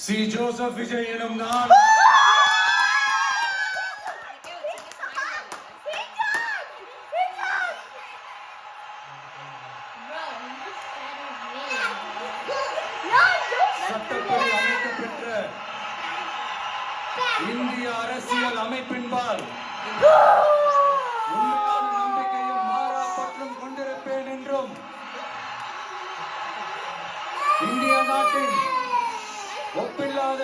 C Joseph Vijay எனும் நான் சட்டப்படி அமைக்கப்பெற்ற இந்திய அரசியல் அமைப்பின்பால் உண்மையான நம்பிக்கையும் மாறா பற்றும் கொண்டிருப்பேன் என்றும் இந்திய நாட்டின் ஒப்பில்லாத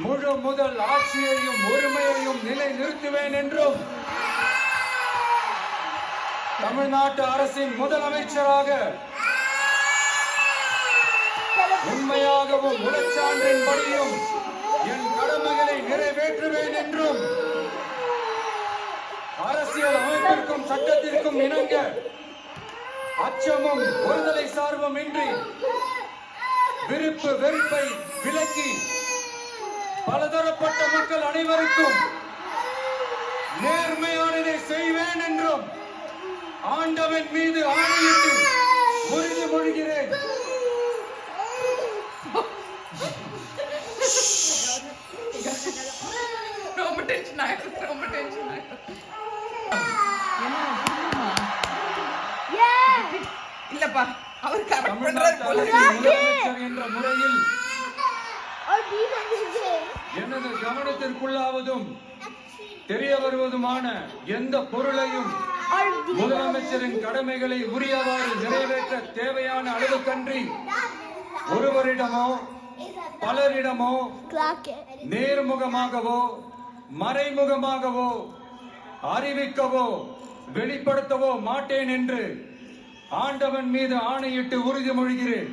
முழு முதல் ஆட்சியையும் உரிமையையும் நிலை நிறுத்துவேன் என்றும் தமிழ்நாட்டு அரசின் முதலமைச்சராக உண்மையாகவும் உளச்சான்றின்படியும் என் கடமைகளை நிறைவேற்றுவேன் என்றும் அரசியல் அமைப்பிற்கும் சட்டத்திற்கும் இணங்க அச்சமும் ஒருதலை சார்பும் இன்றி விருப்பு வெறுப்பை விலக்கி பலதரப்பட்ட மக்கள் அனைவருக்கும் நேர்மையானதை செய்வேன் என்றும் ஆண்டவன் மீது ஆணையிட்டு உறுதிமொழிகிறேன். ரொம்ப டென்ஷன் ஆயிடும். இல்லப்பா அவர் கரெக்ட் பண்றாரு போல. முதலமைச்சர் என்ற முறையில் எனது கவனத்திற்குள்ளாவதும் தெரிய வருவதுமான எந்த பொருளையும் முதலமைச்சரின் கடமைகளை உரியவாறு நிறைவேற்ற தேவையான அளவுக்கன்றி ஒருவரிடமோ பலரிடமோ நேர்முகமாகவோ மறைமுகமாகவோ அறிவிக்கவோ வெளிப்படுத்தவோ மாட்டேன் என்று ஆண்டவன் மீது ஆணையிட்டு உறுதிமொழிகிறேன்.